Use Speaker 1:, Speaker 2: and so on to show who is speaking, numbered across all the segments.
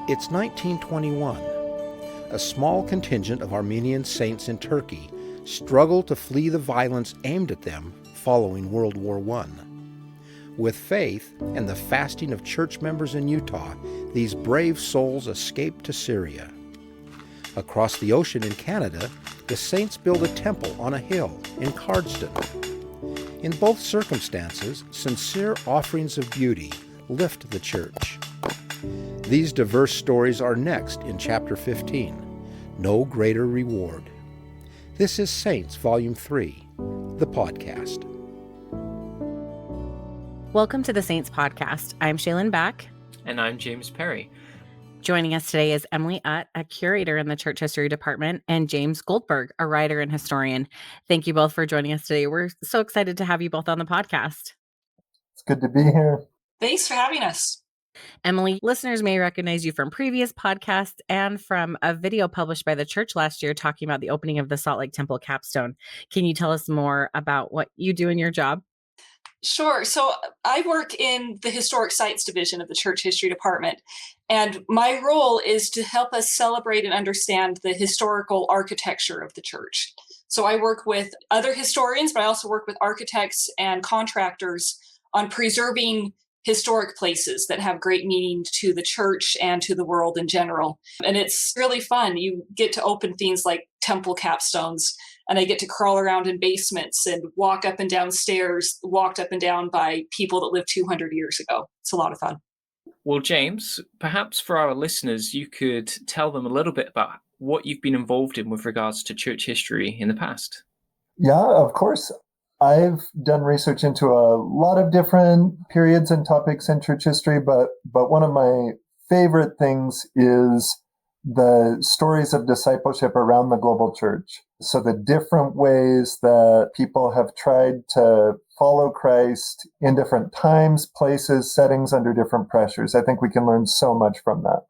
Speaker 1: It's 1921. A small contingent of Armenian saints in Turkey struggle to flee the violence aimed at them following World War I. With faith and the fasting of church members in Utah, these brave souls escape to Syria. Across the ocean in Canada, the saints build a temple on a hill in Cardston. In both circumstances, sincere offerings of beauty lift the church. These diverse stories are next in Chapter 15, No Greater Reward. This is Saints, Volume 3, the podcast.
Speaker 2: Welcome to the Saints Podcast. I'm Shaylin Back.
Speaker 3: And I'm James Perry.
Speaker 2: Joining us today is Emily Utt, a curator in the Church History Department, and James Goldberg, a writer and historian. Thank you both for joining us today. We're so excited to have you both on the podcast.
Speaker 4: It's good to be here.
Speaker 5: Thanks for having us.
Speaker 2: Emily, listeners may recognize you from previous podcasts and from a video published by the church last year talking about the opening of the Salt Lake Temple capstone. Can you tell us more about what you do in your job?
Speaker 5: Sure. So I work in the Historic Sites Division of the Church History Department, and my role is to help us celebrate and understand the historical architecture of the church. So I work with other historians, but I also work with architects and contractors on preserving historic places that have great meaning to the church and to the world in general. And it's really fun. You get to open things like temple capstones, and I get to crawl around in basements and walk up and down stairs, walked up and down by people that lived 200 years ago. It's a lot of fun.
Speaker 3: Well, James, perhaps for our listeners, you could tell them a little bit about what you've been involved in with regards to church history in the past.
Speaker 4: Yeah, of course. I've done research into a lot of different periods and topics in church history, but one of my favorite things is the stories of discipleship around the global church. So the different ways that people have tried to follow Christ in different times, places, settings, under different pressures. I think we can learn so much from that.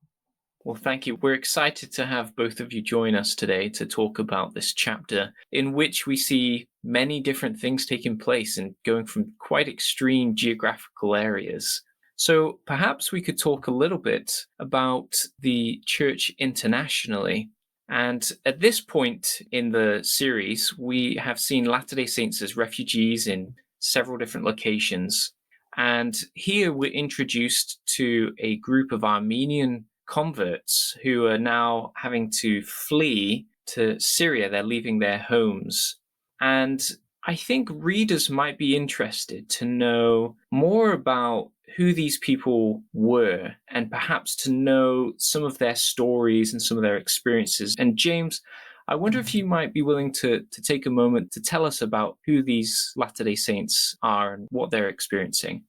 Speaker 3: Well, thank you. We're excited to have both of you join us today to talk about this chapter in which we see many different things taking place and going from quite extreme geographical areas. So perhaps we could talk a little bit about the church internationally. And at this point in the series, we have seen Latter-day Saints as refugees in several different locations. And here we're introduced to a group of Armenian converts who are now having to flee to Syria. They're leaving their homes. And I think readers might be interested to know more about who these people were and perhaps to know some of their stories and some of their experiences. And James, I wonder if you might be willing to take a moment to tell us about who these Latter-day Saints are and what they're experiencing.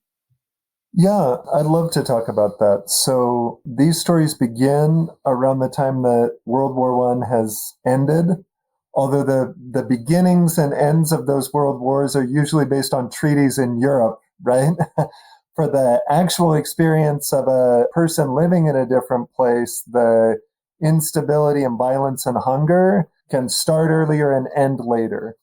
Speaker 4: Yeah, I'd love to talk about that. So these stories begin around the time that World War I has ended, although the beginnings and ends of those world wars are usually based on treaties in Europe, right? For the actual experience of a person living in a different place, the instability and violence and hunger can start earlier and end later.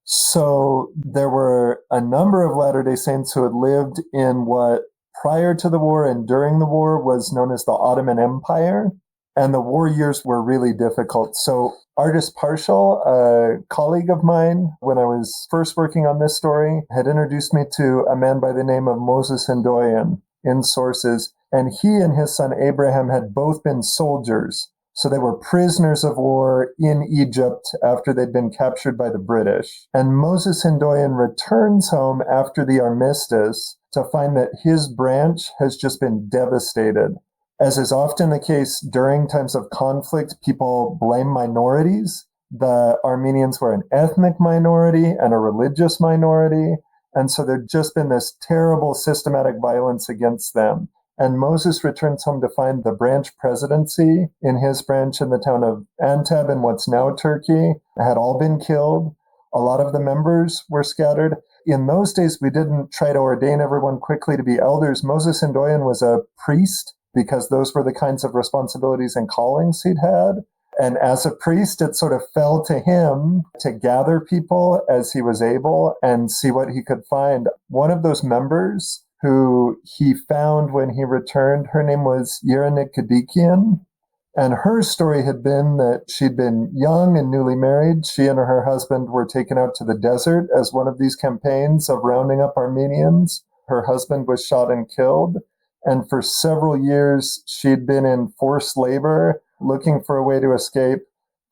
Speaker 4: So there were a number of Latter-day Saints who had lived in what prior to the war and during the war was known as the Ottoman Empire, and the war years were really difficult. So Artis Partial, a colleague of mine, when I was first working on this story, had introduced me to a man by the name of Moses Hindoyan in sources, and he and his son Abraham had both been soldiers. So they were prisoners of war in Egypt after they'd been captured by the British. And Moses Hindoyan returns home after the armistice to find that his branch has just been devastated. As is often the case during times of conflict, people blame minorities. The Armenians were an ethnic minority and a religious minority. And so there'd just been this terrible systematic violence against them. And Moses returns home to find the branch presidency in his branch in the town of Anteb in what's now Turkey had all been killed. A lot of the members were scattered. In those days, we didn't try to ordain everyone quickly to be elders. Moses Hindoyan was a priest because those were the kinds of responsibilities and callings he'd had. And as a priest, it sort of fell to him to gather people as he was able and see what he could find. One of those members who he found when he returned. Her name was Yerenikidikian. And her story had been that she'd been young and newly married. She and her husband were taken out to the desert as one of these campaigns of rounding up Armenians. Her husband was shot and killed. And for several years, she'd been in forced labor, looking for a way to escape,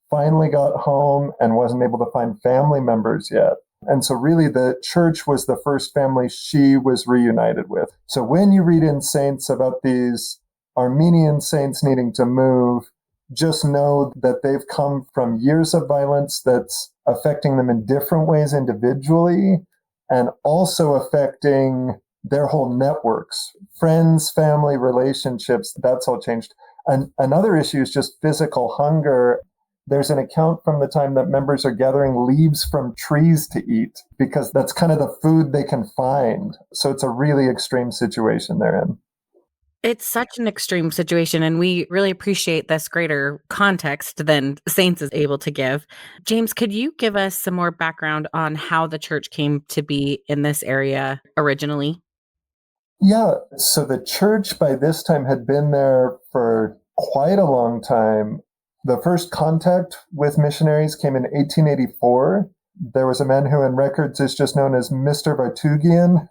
Speaker 4: finally got home and wasn't able to find family members yet. And so really the church was the first family she was reunited with. So when you read in Saints about these Armenian saints needing to move, just know that they've come from years of violence that's affecting them in different ways individually and also affecting their whole networks, friends, family, relationships. That's all changed. And another issue is just physical hunger. There's an account from the time that members are gathering leaves from trees to eat because that's kind of the food they can find. So it's a really extreme situation they're in.
Speaker 2: It's such an extreme situation, and we really appreciate this greater context than Saints is able to give. James, could you give us some more background on how the church came to be in this area originally?
Speaker 4: Yeah, so the church by this time had been there for quite a long time. The first contact with missionaries came in 1884. There was a man who in records is just known as Mr. Vartugian,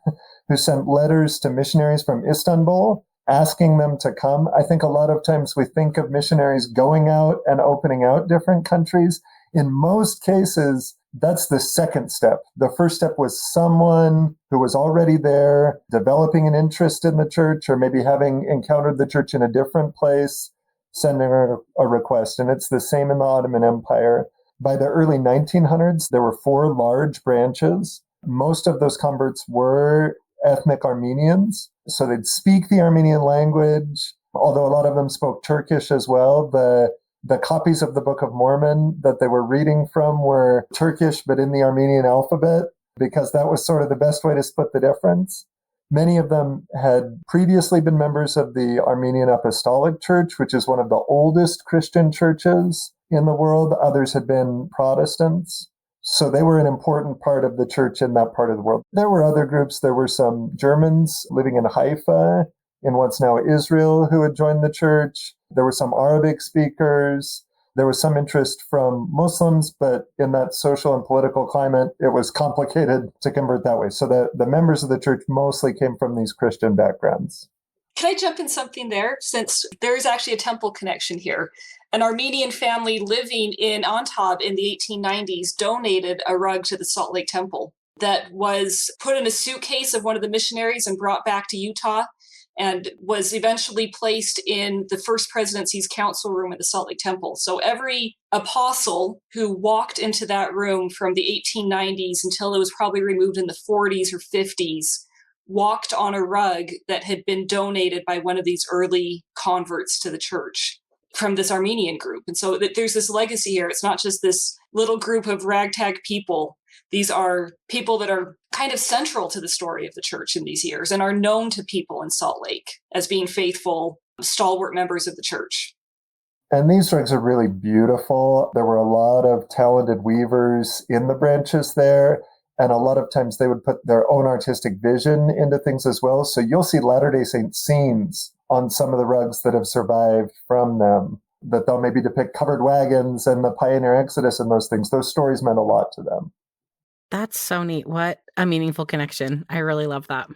Speaker 4: who sent letters to missionaries from Istanbul asking them to come. I think a lot of times we think of missionaries going out and opening out different countries. In most cases, that's the second step. The first step was someone who was already there, developing an interest in the church, or maybe having encountered the church in a different place, sending a request. And it's the same in the Ottoman Empire. By the early 1900s, there were 4 large branches. Most of those converts were ethnic Armenians. So they'd speak the Armenian language, although a lot of them spoke Turkish as well. The copies of the Book of Mormon that they were reading from were Turkish, but in the Armenian alphabet, because that was sort of the best way to split the difference. Many of them had previously been members of the Armenian Apostolic Church, which is one of the oldest Christian churches in the world. Others had been Protestants. So they were an important part of the church in that part of the world. There were other groups. There were some Germans living in Haifa, in what's now Israel, who had joined the church. There were some Arabic speakers. There was some interest from Muslims, but in that social and political climate, it was complicated to convert that way. So the members of the church mostly came from these Christian backgrounds.
Speaker 5: Can I jump in something there? Since there is actually a temple connection here. An Armenian family living in Antab in the 1890s donated a rug to the Salt Lake Temple that was put in a suitcase of one of the missionaries and brought back to Utah, and was eventually placed in the First Presidency's council room at the Salt Lake Temple. So every apostle who walked into that room from the 1890s until it was probably removed in the 40s or 50s walked on a rug that had been donated by one of these early converts to the church from this Armenian group. And so there's this legacy here. It's not just this little group of ragtag people. These are people that are kind of central to the story of the church in these years and are known to people in Salt Lake as being faithful, stalwart members of the church.
Speaker 4: And these rugs are really beautiful. There were a lot of talented weavers in the branches there. And a lot of times they would put their own artistic vision into things as well. So you'll see Latter-day Saint scenes on some of the rugs that have survived from them, that they'll maybe depict covered wagons and the pioneer exodus and those things. Those stories meant a lot to them.
Speaker 2: That's so neat. What a meaningful connection. I really love that.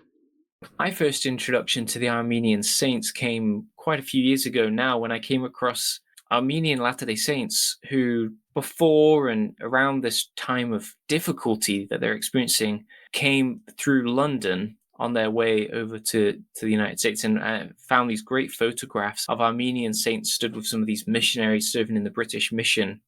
Speaker 3: My first introduction to the Armenian saints came quite a few years ago now, when I came across Armenian Latter-day Saints who, before and around this time of difficulty that they're experiencing, came through London on their way over to the United States and found these great photographs of Armenian saints stood with some of these missionaries serving in the British mission.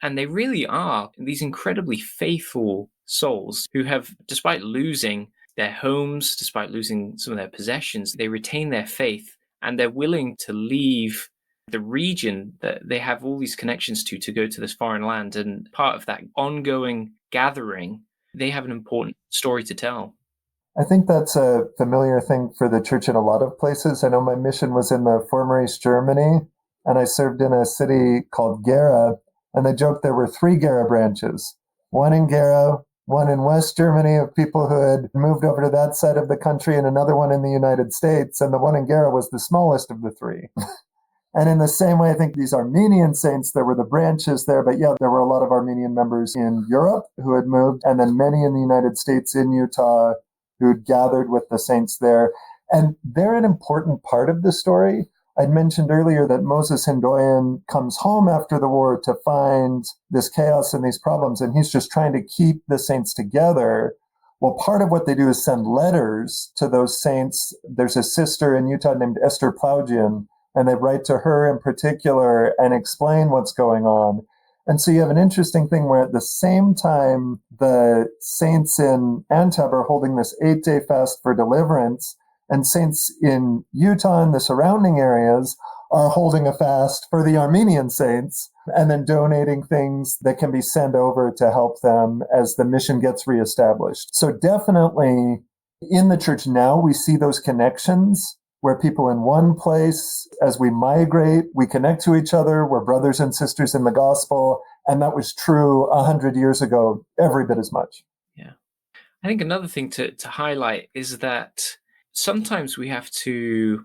Speaker 3: And they really are these incredibly faithful souls who have, despite losing their homes, despite losing some of their possessions, they retain their faith and they're willing to leave the region that they have all these connections to go to this foreign land. And part of that ongoing gathering, they have an important story to tell.
Speaker 4: I think that's a familiar thing for the church in a lot of places. I know my mission was in the former East Germany, and I served in a city called Gera, and they joked there were 3 Gera branches, one in Gera, one in West Germany of people who had moved over to that side of the country, and another one in the United States. And the one in Gera was the smallest of the three. And in the same way, I think these Armenian saints, there were the branches there, but yeah, there were a lot of Armenian members in Europe who had moved, and then many in the United States, in Utah, who'd gathered with the saints there. And they're an important part of the story. I'd mentioned earlier that Moses Hindoyan comes home after the war to find this chaos and these problems, and he's just trying to keep the saints together. Well, part of what they do is send letters to those saints. There's a sister in Utah named Esther Plaugian, and they write to her in particular and explain what's going on. And so you have an interesting thing where at the same time, the saints in Anteb are holding this 8-day fast for deliverance, and saints in Utah and the surrounding areas are holding a fast for the Armenian saints and then donating things that can be sent over to help them as the mission gets reestablished. So definitely in the church now, we see those connections where people in one place, as we migrate, we connect to each other. We're brothers and sisters in the gospel. And that was true 100 years ago, every bit as much.
Speaker 3: Yeah. I think another thing to highlight is that sometimes we have to,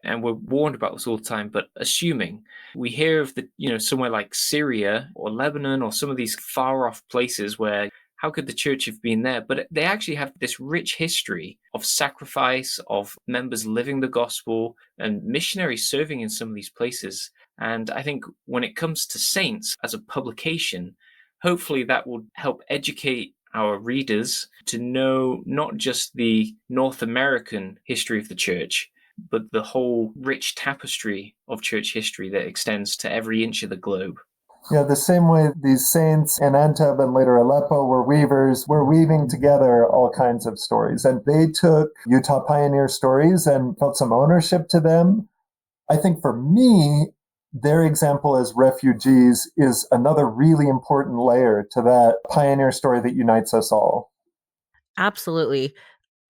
Speaker 3: and we're warned about this all the time, but assuming we hear of somewhere like Syria or Lebanon or some of these far off places where how could the church have been there? But they actually have this rich history of sacrifice, of members living the gospel and missionaries serving in some of these places. And I think when it comes to saints as a publication, hopefully that will help educate our readers to know not just the North American history of the church, but the whole rich tapestry of church history that extends to every inch of the globe.
Speaker 4: Yeah, the same way these saints in Anteb and later Aleppo were weavers, were weaving together all kinds of stories. And they took Utah pioneer stories and felt some ownership to them. I think for me, their example as refugees is another really important layer to that pioneer story that unites us all.
Speaker 2: Absolutely.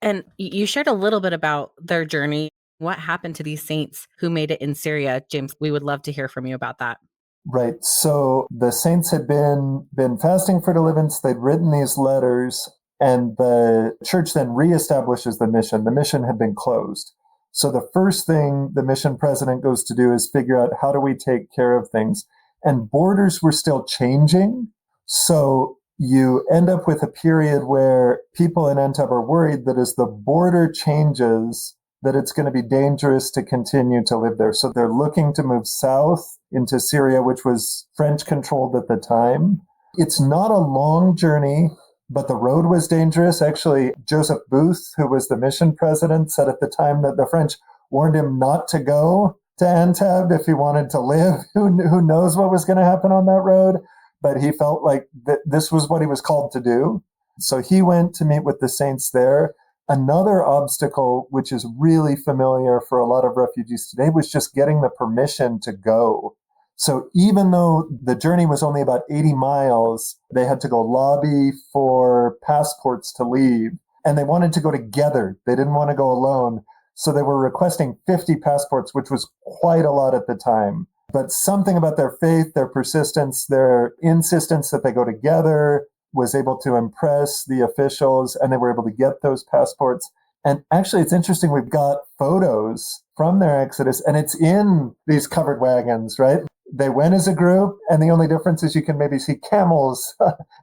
Speaker 2: And you shared a little bit about their journey. What happened to these saints who made it in Syria? James, we would love to hear from you about that.
Speaker 4: Right. So the saints had been fasting for deliverance. They'd written these letters, and the church then reestablishes the mission. The mission had been closed. So the first thing the mission president goes to do is figure out, how do we take care of things? And borders were still changing. So you end up with a period where people in Anteb are worried that as the border changes, that it's going to be dangerous to continue to live there. So they're looking to move south into Syria, which was French controlled at the time. It's not a long journey, but the road was dangerous. Actually, Joseph Booth, who was the mission president, said at the time that the French warned him not to go to Anteb if he wanted to live. Who knows what was going to happen on that road? But he felt like this was what he was called to do. So he went to meet with the saints there. Another obstacle, which is really familiar for a lot of refugees today, was just getting the permission to go. So even though the journey was only about 80 miles, they had to go lobby for passports to leave. And they wanted to go together. They didn't want to go alone. So they were requesting 50 passports, which was quite a lot at the time. But something about their faith, their persistence, their insistence that they go together was able to impress the officials, and they were able to get those passports. And actually, it's interesting, we've got photos from their exodus, and it's in these covered wagons, right? They went as a group, and the only difference is you can maybe see camels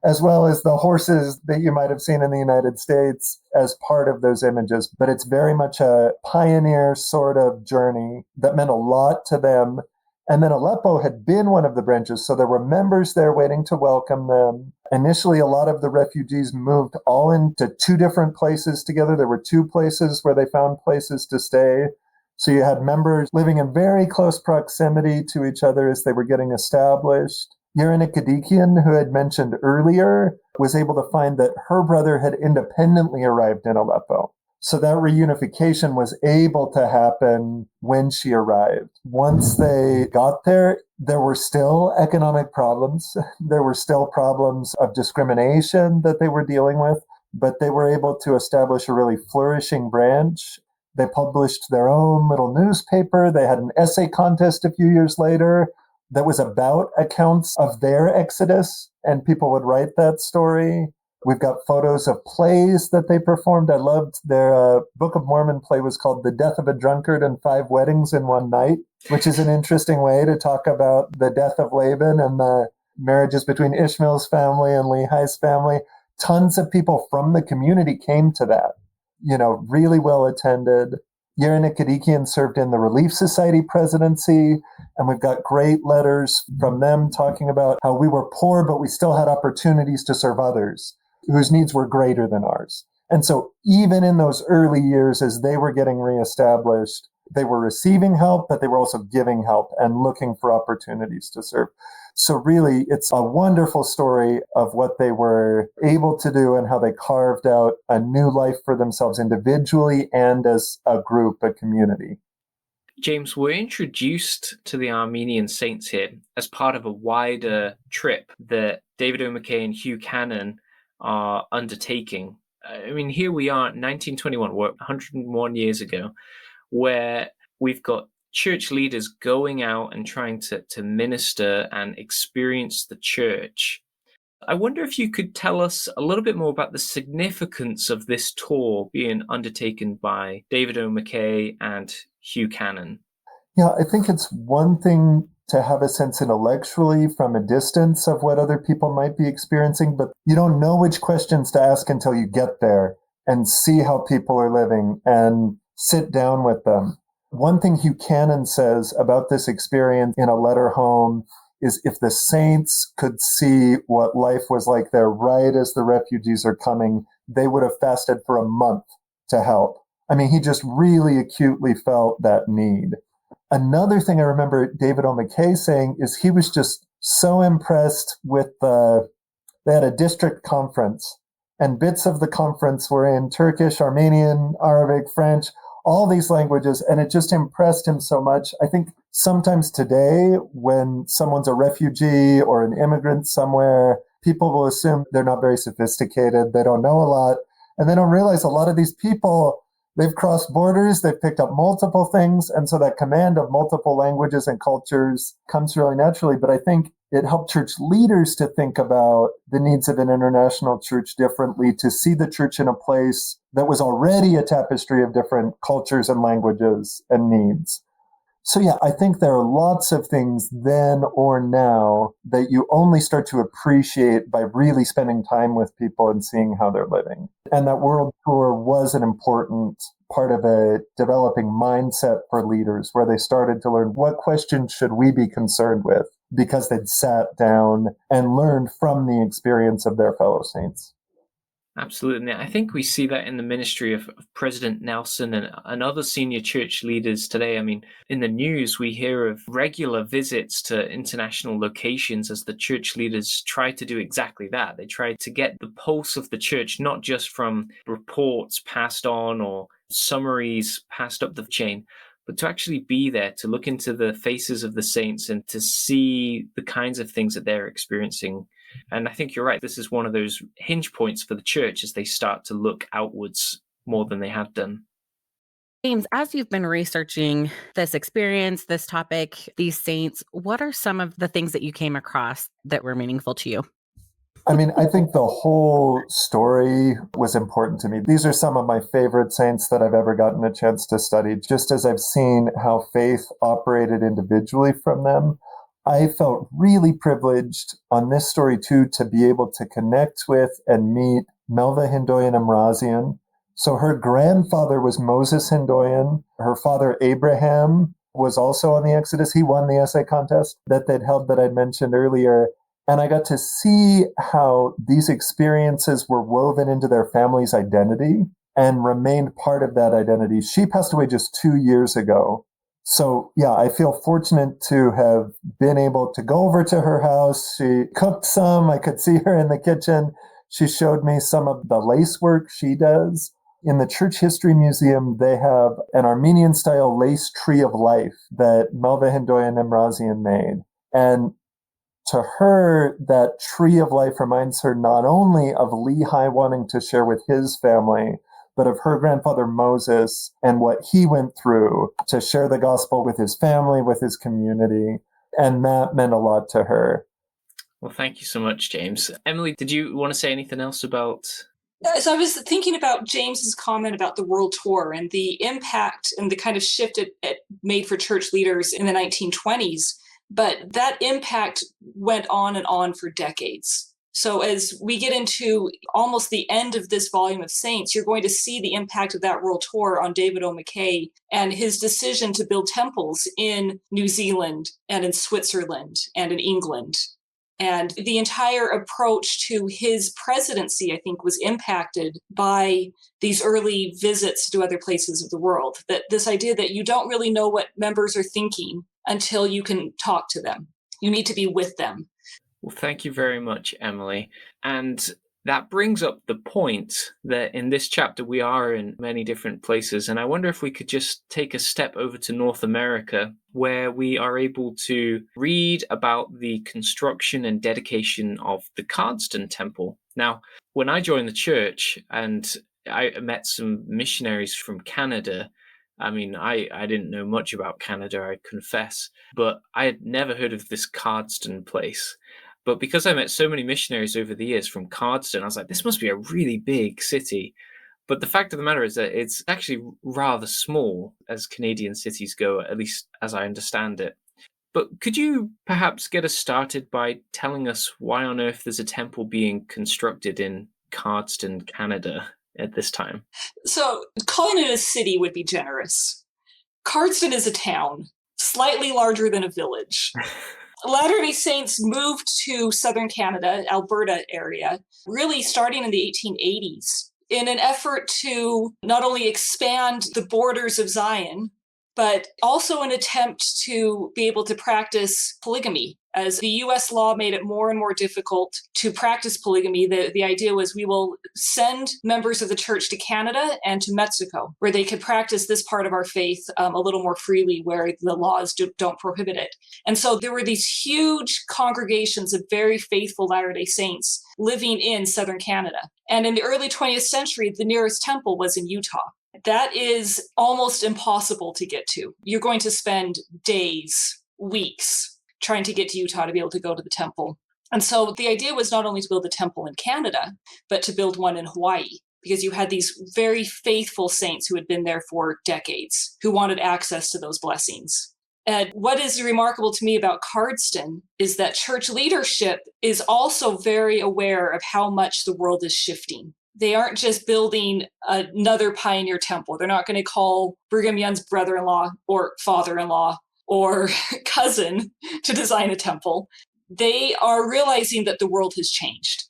Speaker 4: as well as the horses that you might have seen in the United States as part of those images. But it's very much a pioneer sort of journey that meant a lot to them. And then Aleppo had been one of the branches, so there were members there waiting to welcome them. Initially, a lot of the refugees moved all into two different places together. There were two places where they found places to stay. So you had members living in very close proximity to each other as they were getting established. Yerina Kadikian, who had mentioned earlier, was able to find that her brother had independently arrived in Aleppo. So that reunification was able to happen when she arrived. Once they got there, there were still economic problems. There were still problems of discrimination that they were dealing with, but they were able to establish a really flourishing branch. They published their own little newspaper. They had an essay contest a few years later that was about accounts of their exodus, and people would write that story. We've got photos of plays that they performed. I loved their Book of Mormon play was called The Death of a Drunkard and Five Weddings in One Night, which is an interesting way to talk about the death of Laban and the marriages between Ishmael's family and Lehi's family. Tons of people from the community came to that, really well attended. Yerina Kadikian served in the Relief Society presidency, and we've got great letters from them talking about how we were poor, but we still had opportunities to serve others whose needs were greater than ours. And so even in those early years, as they were getting reestablished, they were receiving help, but they were also giving help and looking for opportunities to serve. So really, it's a wonderful story of what they were able to do and how they carved out a new life for themselves individually and as a group, a community.
Speaker 3: James, we're introduced to the Armenian saints here as part of a wider trip that David O. McKay and Hugh Cannon are undertaking. I mean, here we are, 1921, we're 101 years ago, where we've got church leaders going out and trying to minister and experience the church. I wonder if you could tell us a little bit more about the significance of this tour being undertaken by David O. McKay and Hugh Cannon.
Speaker 4: Yeah, I think it's one thing to have a sense intellectually from a distance of what other people might be experiencing, but you don't know which questions to ask until you get there and see how people are living and sit down with them. One thing Hugh Cannon says about this experience in a letter home is if the saints could see what life was like there right as the refugees are coming, they would have fasted for a month to help. I mean, he just really acutely felt that need. Another thing I remember David O. McKay saying is he was just so impressed with they had a district conference, and bits of the conference were in Turkish, Armenian, Arabic, French, all these languages, and it just impressed him so much. I think sometimes today, when someone's a refugee or an immigrant somewhere, people will assume they're not very sophisticated, they don't know a lot, and they don't realize a lot of these people, they've crossed borders, they've picked up multiple things, and so that command of multiple languages and cultures comes really naturally. But I think it helped church leaders to think about the needs of an international church differently, to see the church in a place that was already a tapestry of different cultures and languages and needs. So yeah, I think there are lots of things then or now that you only start to appreciate by really spending time with people and seeing how they're living. And that world tour was an important part of a developing mindset for leaders, where they started to learn what questions should we be concerned with, because they'd sat down and learned from the experience of their fellow saints.
Speaker 3: Absolutely. I think we see that in the ministry of President Nelson and other senior church leaders today. I mean, in the news, we hear of regular visits to international locations as the church leaders try to do exactly that. They try to get the pulse of the church, not just from reports passed on or summaries passed up the chain, but to actually be there, to look into the faces of the saints and to see the kinds of things that they're experiencing. And I think you're right. This is one of those hinge points for the church as they start to look outwards more than they have done.
Speaker 2: James, as you've been researching this experience, this topic, these saints, what are some of the things that you came across that were meaningful to you?
Speaker 4: I mean, I think the whole story was important to me. These are some of my favorite saints that I've ever gotten a chance to study. Just as I've seen how faith operated individually from them, I felt really privileged on this story too to be able to connect with and meet Melva Hindoyan Amrazian. So her grandfather was Moses Hindoyan. Her father Abraham was also on the Exodus. He won the essay contest that they'd held that I'd mentioned earlier. And I got to see how these experiences were woven into their family's identity and remained part of that identity. She passed away just 2 years ago. So yeah, I feel fortunate to have been able to go over to her house. She cooked some. I could see her in the kitchen. She showed me some of the lace work she does. In the Church History Museum, they have an Armenian-style lace tree of life that Melva Hindoyan Emrazian made. And to her, that tree of life reminds her not only of Lehi wanting to share with his family, but of her grandfather Moses and what he went through to share the gospel with his family, with his community. And that meant a lot to her.
Speaker 3: Well, thank you so much, James. Emily, did you want to say anything else about?
Speaker 5: So I was thinking about James's comment about the world tour and the impact and the kind of shift it made for church leaders in the 1920s. But that impact went on and on for decades. So as we get into almost the end of this volume of Saints, you're going to see the impact of that world tour on David O. McKay and his decision to build temples in New Zealand and in Switzerland and in England. And the entire approach to his presidency, I think, was impacted by these early visits to other places of the world. That this idea that you don't really know what members are thinking until you can talk to them. You need to be with them.
Speaker 3: Well, thank you very much, Emily. And that brings up the point that in this chapter we are in many different places. And I wonder if we could just take a step over to North America, where we are able to read about the construction and dedication of the Cardston Temple. Now, when I joined the church and I met some missionaries from Canada, I mean, I didn't know much about Canada, I confess, but I had never heard of this Cardston place. But because I met so many missionaries over the years from Cardston, I was like, this must be a really big city. But the fact of the matter is that it's actually rather small as Canadian cities go, at least as I understand it. But could you perhaps get us started by telling us why on earth there's a temple being constructed in Cardston, Canada at this time?
Speaker 5: So calling it a city would be generous. Cardston is a town, slightly larger than a village. Latter-day Saints moved to southern Canada, Alberta area, really starting in the 1880s in an effort to not only expand the borders of Zion, but also an attempt to be able to practice polygamy. As the US law made it more and more difficult to practice polygamy, the idea was we will send members of the church to Canada and to Mexico, where they could practice this part of our faith a little more freely, where the laws don't prohibit it. And so there were these huge congregations of very faithful Latter-day Saints living in southern Canada. And in the early 20th century, the nearest temple was in Utah. That is almost impossible to get to. You're going to spend days, weeks trying to get to Utah to be able to go to the temple. And so the idea was not only to build a temple in Canada, but to build one in Hawaii, because you had these very faithful saints who had been there for decades, who wanted access to those blessings. And what is remarkable to me about Cardston is that church leadership is also very aware of how much the world is shifting. They aren't just building another pioneer temple. They're not going to call Brigham Young's brother-in-law or father-in-law or cousin to design a temple. They are realizing that the world has changed.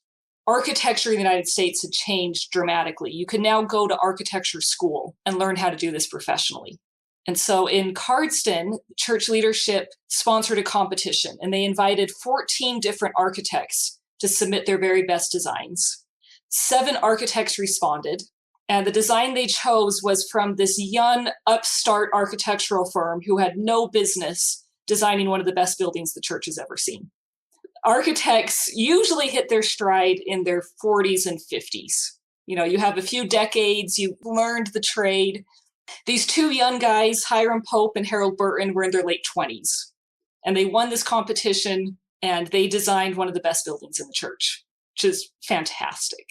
Speaker 5: Architecture in the United States had changed dramatically. You can now go to architecture school and learn how to do this professionally. And so in Cardston, church leadership sponsored a competition, and they invited 14 different architects to submit their very best designs. 7 architects responded, and the design they chose was from this young upstart architectural firm who had no business designing one of the best buildings the church has ever seen. Architects usually hit their stride in their 40s and 50s. You know, you have a few decades, you've learned the trade. These 2 young guys, Hiram Pope and Harold Burton, were in their late 20s. And they won this competition, and they designed one of the best buildings in the church, which is fantastic.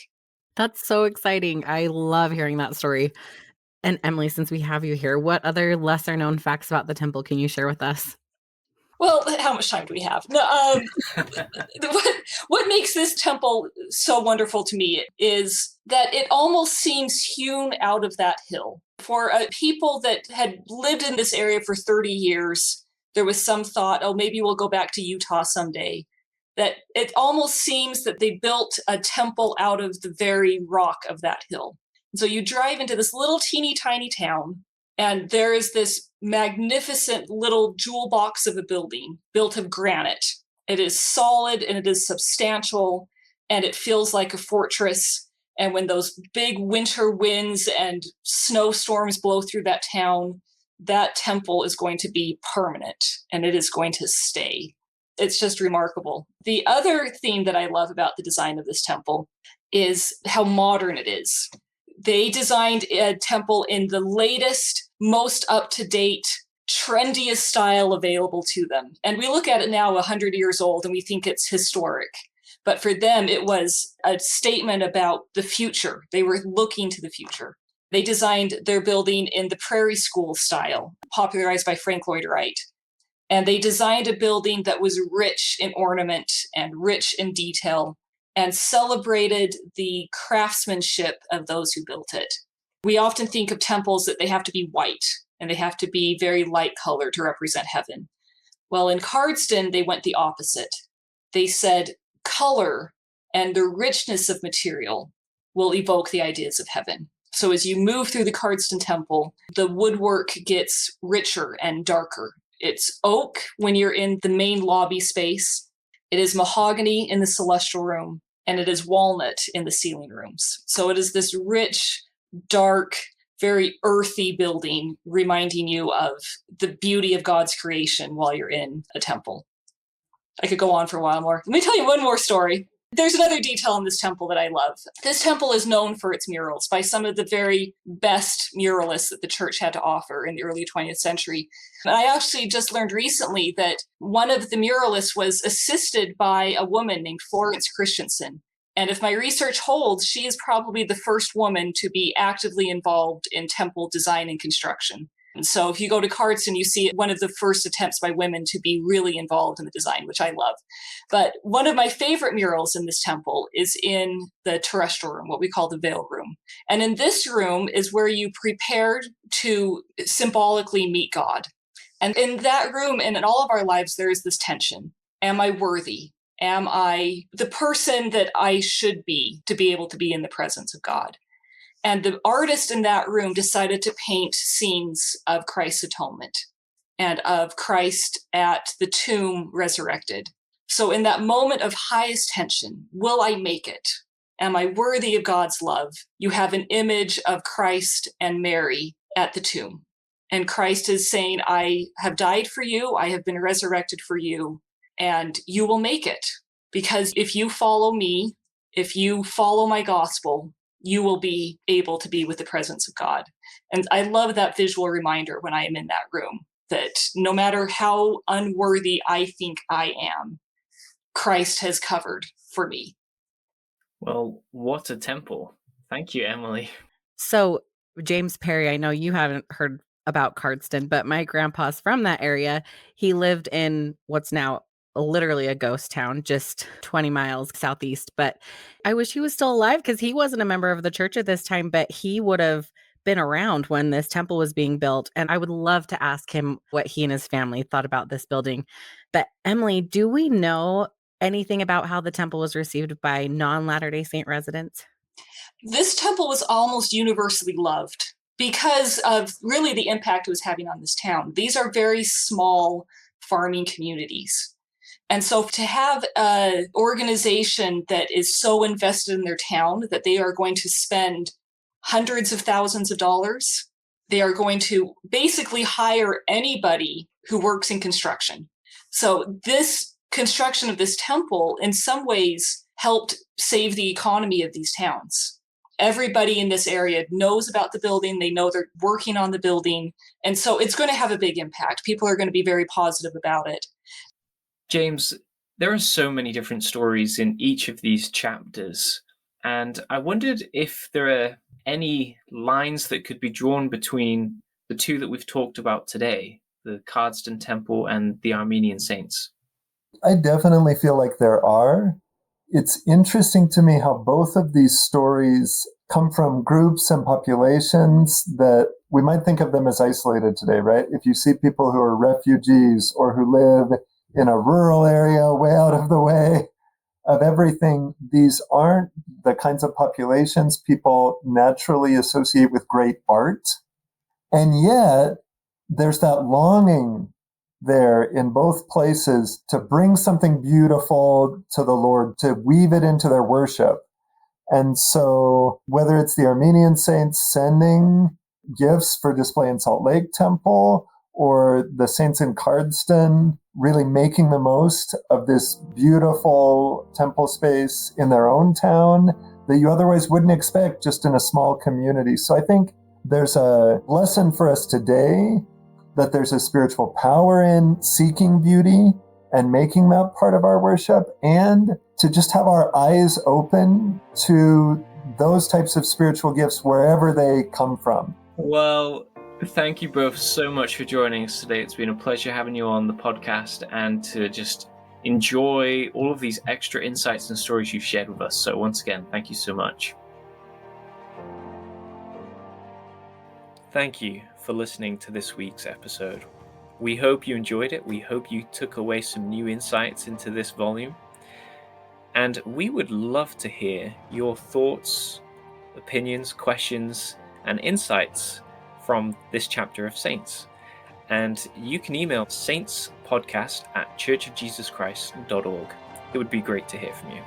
Speaker 2: That's so exciting. I love hearing that story. And Emily, since we have you here, what other lesser known facts about the temple can you share with us?
Speaker 5: Well, how much time do we have? No, what makes this temple so wonderful to me is that it almost seems hewn out of that hill. For people that had lived in this area for 30 years, there was some thought, oh, maybe we'll go back to Utah someday. That it almost seems that they built a temple out of the very rock of that hill. So you drive into this little teeny tiny town, and there is this magnificent little jewel box of a building built of granite. It is solid and it is substantial, and it feels like a fortress. And when those big winter winds and snowstorms blow through that town, that temple is going to be permanent, and it is going to stay. It's just remarkable. The other theme that I love about the design of this temple is how modern it is. They designed a temple in the latest, most up-to-date trendiest style available to them. And we look at it now 100 years old and we think it's historic. But for them, it was a statement about the future. They were looking to the future. They designed their building in the Prairie School style, popularized by Frank Lloyd Wright. And they designed a building that was rich in ornament and rich in detail and celebrated the craftsmanship of those who built it. We often think of temples that they have to be white and they have to be very light colored to represent heaven. Well, in Cardston, they went the opposite. They said color and the richness of material will evoke the ideas of heaven. So as you move through the Cardston Temple, the woodwork gets richer and darker. It's oak when you're in the main lobby space. It is mahogany in the celestial room, and it is walnut in the ceiling rooms. So it is this rich, dark, very earthy building, reminding you of the beauty of God's creation while you're in a temple. I could go on for a while more. Let me tell you one more story. There's another detail in this temple that I love. This temple is known for its murals by some of the very best muralists that the church had to offer in the early 20th century. And I actually just learned recently that one of the muralists was assisted by a woman named Florence Christensen. And if my research holds, she is probably the first woman to be actively involved in temple design and construction. And so if you go to Cardston, you see one of the first attempts by women to be really involved in the design, which I love. But one of my favorite murals in this temple is in the terrestrial room, what we call the veil room. And in this room is where you prepared to symbolically meet God. And in that room and in all of our lives, there is this tension. Am I worthy? Am I the person that I should be to be able to be in the presence of God? And the artist in that room decided to paint scenes of Christ's atonement and of Christ at the tomb resurrected. So in that moment of highest tension, will I make it? Am I worthy of God's love? You have an image of Christ and Mary at the tomb. And Christ is saying, I have died for you. I have been resurrected for you. And you will make it. Because if you follow me, if you follow my gospel, you will be able to be with the presence of God. And I love that visual reminder when I am in that room, that no matter how unworthy I think I am, Christ has covered for me.
Speaker 3: Well, what a temple. Thank you, Emily.
Speaker 2: So, James Perry, I know you haven't heard about Cardston, but my grandpa's from that area. He lived in what's now literally a ghost town, just 20 miles southeast. But I wish he was still alive because he wasn't a member of the church at this time, but he would have been around when this temple was being built. And I would love to ask him what he and his family thought about this building. But Emily, do we know anything about how the temple was received by non-Latter-day Saint residents?
Speaker 5: This temple was almost universally loved because of really the impact it was having on this town. These are very small farming communities. And so to have an organization that is so invested in their town that they are going to spend hundreds of thousands of dollars, they are going to basically hire anybody who works in construction. So this construction of this temple in some ways helped save the economy of these towns. Everybody in this area knows about the building. They know they're working on the building. And so it's going to have a big impact. People are going to be very positive about it.
Speaker 3: James, there are so many different stories in each of these chapters, and I wondered if there are any lines that could be drawn between the two that we've talked about today, the Cardston Temple and the Armenian Saints.
Speaker 4: I definitely feel like there are. It's interesting to me how both of these stories come from groups and populations that we might think of them as isolated today, right? If you see people who are refugees or who live in a rural area way out of the way of everything, these aren't the kinds of populations people naturally associate with great art. And yet, there's that longing there in both places to bring something beautiful to the Lord, to weave it into their worship. And so whether it's the Armenian saints sending gifts for display in Salt Lake Temple, or the saints in Cardston really making the most of this beautiful temple space in their own town that you otherwise wouldn't expect just in a small community. So I think there's a lesson for us today that there's a spiritual power in seeking beauty and making that part of our worship, and to just have our eyes open to those types of spiritual gifts wherever they come from.
Speaker 3: Well, thank you both so much for joining us today. It's been a pleasure having you on the podcast and to just enjoy all of these extra insights and stories you've shared with us. So once again, thank you so much. Thank you for listening to this week's episode. We hope you enjoyed it. We hope you took away some new insights into this volume. And we would love to hear your thoughts, opinions, questions, and insights from this chapter of Saints. And you can email saintspodcast@churchofjesuschrist.org. It would be great to hear from you.